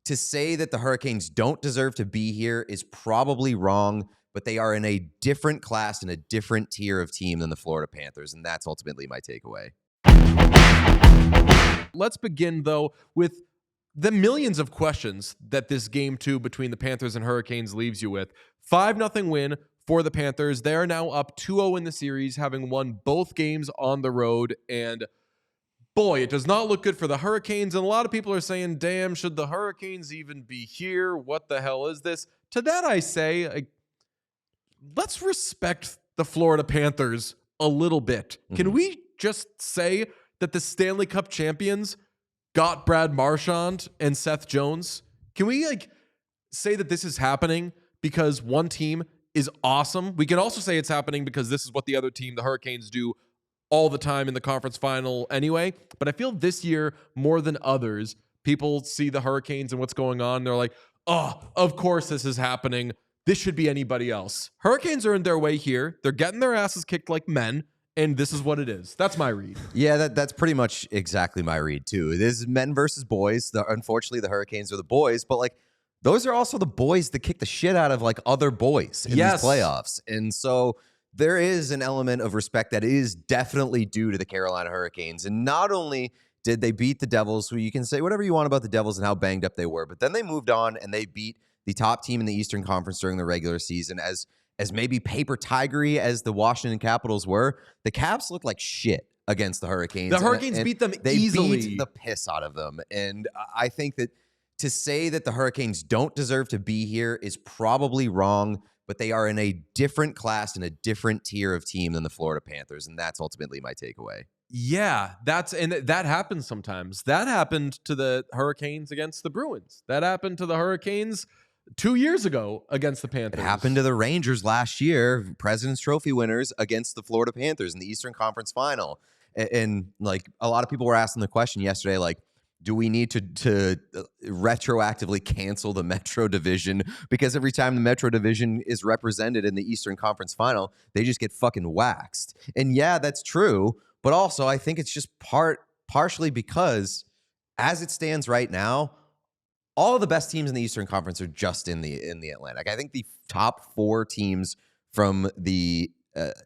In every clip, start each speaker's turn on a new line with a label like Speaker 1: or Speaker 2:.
Speaker 1: to say that the Hurricanes don't deserve to be here is probably wrong, but they are in a different class and a different tier of team than the Florida Panthers, and that's ultimately my takeaway.
Speaker 2: Let's begin, though, with the millions of questions that this Game 2 between the Panthers and Hurricanes leaves you with. 5-0 win for the Panthers. They are now up 2-0 in the series, having won both games on the road, and boy, it does not look good for the Hurricanes. And a lot of people are saying, damn, should the Hurricanes even be here? What the hell is this? To that I say, let's respect the Florida Panthers a little bit. Can we just say that the Stanley Cup champions got Brad Marchand and Seth Jones? Can we say that this is happening because one team is awesome? We can also say it's happening because this is what the other team, the Hurricanes, do all the time in the conference final anyway. But I feel this year more than others, people see the Hurricanes and what's going on. They're like, oh, of course this is happening. This should be anybody else. Hurricanes are in their way here. They're getting their asses kicked like men, and this is what it is. That's my read.
Speaker 1: Yeah, that's pretty much exactly my read, too. This is men versus boys. Unfortunately, the Hurricanes are the boys, but those are also the boys that kick the shit out of other boys in these playoffs. And so there is an element of respect that is definitely due to the Carolina Hurricanes. And not only did they beat the Devils, who you can say whatever you want about the Devils and how banged up they were, but then they moved on and they beat the top team in the Eastern Conference during the regular season. As maybe paper tigery as the Washington Capitals were, the Caps looked like shit against the Hurricanes.
Speaker 2: The Hurricanes beat them easily.
Speaker 1: They beat the piss out of them. And I think that to say that the Hurricanes don't deserve to be here is probably wrong, but they are in a different class and a different tier of team than the Florida Panthers, and that's ultimately my takeaway.
Speaker 2: Yeah, that happens sometimes. That happened to the Hurricanes against the Bruins. That happened to the Hurricanes 2 years ago against the Panthers.
Speaker 1: It happened to the Rangers last year, President's Trophy winners against the Florida Panthers in the Eastern Conference Final. And a lot of people were asking the question yesterday, do we need to retroactively cancel the Metro Division? Because every time the Metro Division is represented in the Eastern Conference Final, they just get fucking waxed. And yeah, that's true. But also, I think it's just partially because as it stands right now, all of the best teams in the Eastern Conference are just in the Atlantic. I think the top 4 teams from the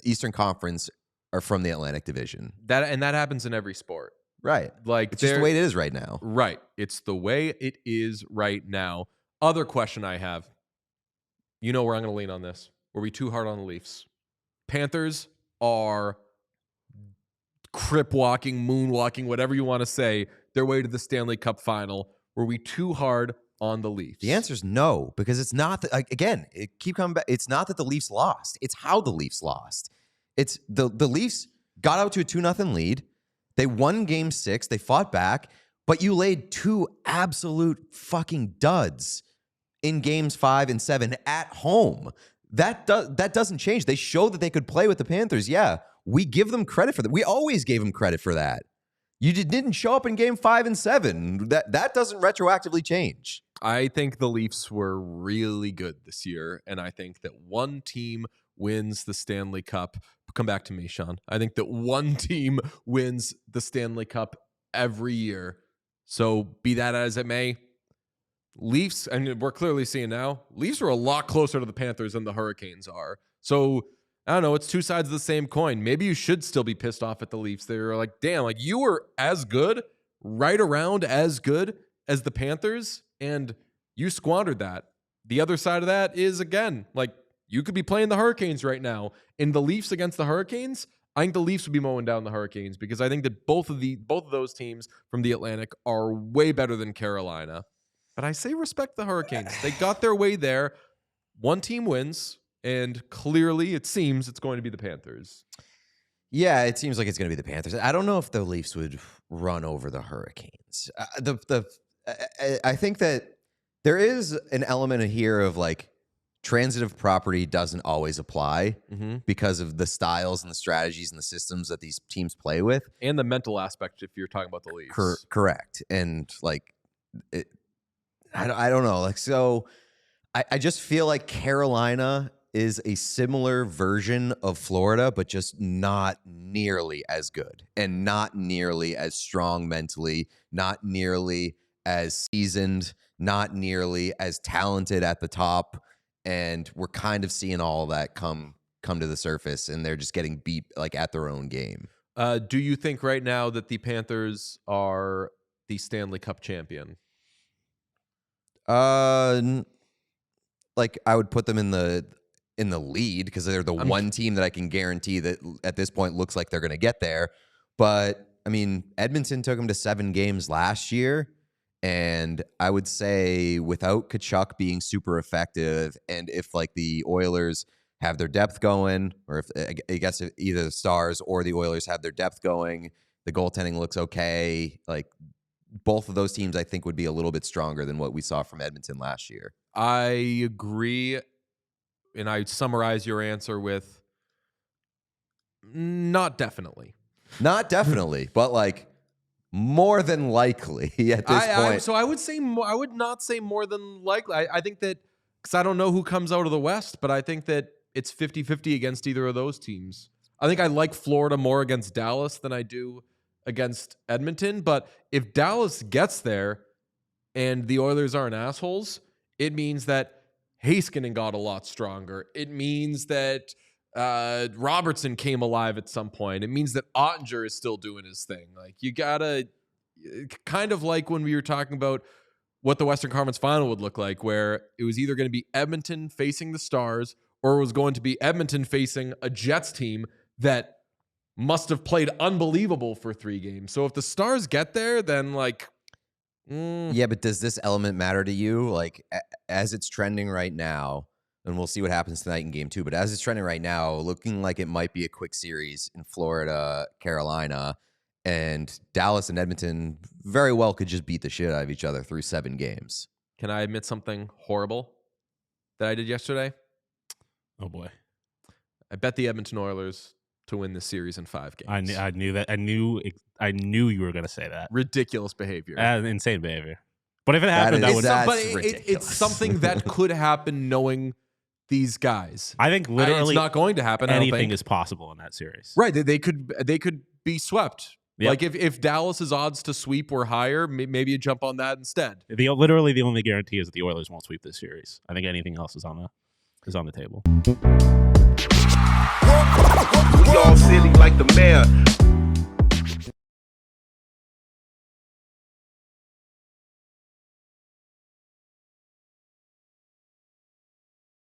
Speaker 1: Eastern Conference are from the Atlantic Division.
Speaker 2: That happens in every sport.
Speaker 1: Right. It's just the way it is right now.
Speaker 2: Right. It's the way it is right now. Other question I have. You know where I'm going to lean on this. Were we too hard on the Leafs? Panthers are crip walking, moonwalking, whatever you want to say, their way to the Stanley Cup final. Were we too hard on the Leafs?
Speaker 1: The answer is no, because it's not keep coming back. It's not that the Leafs lost. It's how the Leafs lost. It's the Leafs got out to a 2-0 lead. They won Game 6. They fought back, but you laid 2 absolute fucking duds in Games 5 and 7 at home. That doesn't change. They showed that they could play with the Panthers. Yeah, we give them credit for that. We always gave them credit for that. You didn't show up in Game 5 and 7. That doesn't retroactively change.
Speaker 2: I think the Leafs were really good this year, and I think that one team wins the Stanley Cup. Come back to me, Sean. I think that one team wins the Stanley Cup every year. So be that as it may, Leafs, and we're clearly seeing now, Leafs are a lot closer to the Panthers than the Hurricanes are. So I don't know, it's two sides of the same coin. Maybe you should still be pissed off at the Leafs. They're like, damn, you were as good, right around as good as the Panthers, and you squandered that. The other side of that is, again, you could be playing the Hurricanes right now. In the Leafs against the Hurricanes, I think the Leafs would be mowing down the Hurricanes because I think that both of those teams from the Atlantic are way better than Carolina. But I say respect the Hurricanes. They got their way there. One team wins, and clearly it seems it's going to be the Panthers.
Speaker 1: Yeah, it seems like it's going to be the Panthers. I don't know if the Leafs would run over the Hurricanes. I think that there is an element here of transitive property doesn't always apply because of the styles and the strategies and the systems that these teams play with.
Speaker 2: And the mental aspect if you're talking about the Leafs.
Speaker 1: Correct. And I don't know. So I just feel like Carolina is a similar version of Florida, but just not nearly as good and not nearly as strong mentally, not nearly as seasoned not nearly as talented at the top, and we're kind of seeing all of that come to the surface, and they're just getting beat like at their own game.
Speaker 2: Do you think right now that the Panthers are the Stanley Cup champion?
Speaker 1: Like I would put them in the lead because they're the one team that I can guarantee that at this point looks like they're going to get there. But I mean, Edmonton took them to 7 games last year, and I would say without Tkachuk being super effective, and if like the Oilers have their depth going, or if I guess if either the Stars or the Oilers have their depth going, the goaltending looks okay. Like both of those teams, I think, would be a little bit stronger than what we saw from Edmonton last year.
Speaker 2: I agree, and I summarize your answer with not definitely.
Speaker 1: Not definitely, but like more than likely at this point.
Speaker 2: So I would say more, I would not say more than likely. I think that, because I don't know who comes out of the West, but I think that it's 50-50 against either of those teams. I think I like Florida more against Dallas than I do against Edmonton. But if Dallas gets there and the Oilers aren't assholes, it means that Heiskanen got a lot stronger. It means that Robertson came alive at some point. It means that Ottinger is still doing his thing. Like, you gotta, kind of like when we were talking about what the Western Conference Final would look like, where it was either going to be Edmonton facing the Stars, or it was going to be Edmonton facing a Jets team that must have played unbelievable for 3 games. So if the Stars get there, then like,
Speaker 1: yeah, but does this element matter to you? Like, as it's trending right now, and we'll see what happens tonight in game 2, but as it's trending right now, looking like it might be a quick series in Florida, Carolina, and Dallas and Edmonton very well could just beat the shit out of each other through 7 games.
Speaker 2: Can I admit something horrible that I did yesterday?
Speaker 3: Oh boy.
Speaker 2: I bet the Edmonton Oilers to win this series in 5 games.
Speaker 3: I knew that. I knew you were going to say that.
Speaker 2: Ridiculous behavior.
Speaker 3: Insane behavior. But if it happened,
Speaker 2: it's something that could happen knowing these guys.
Speaker 3: I think literally
Speaker 2: it's not going to happen.
Speaker 3: Anything is possible in that series.
Speaker 2: Right. They could be swept.
Speaker 3: Yep.
Speaker 2: Like if Dallas's odds to sweep were higher, maybe you jump on that instead.
Speaker 3: Literally the only guarantee is that the Oilers won't sweep this series. I think anything else is on the table.
Speaker 4: We all silly like the mayor.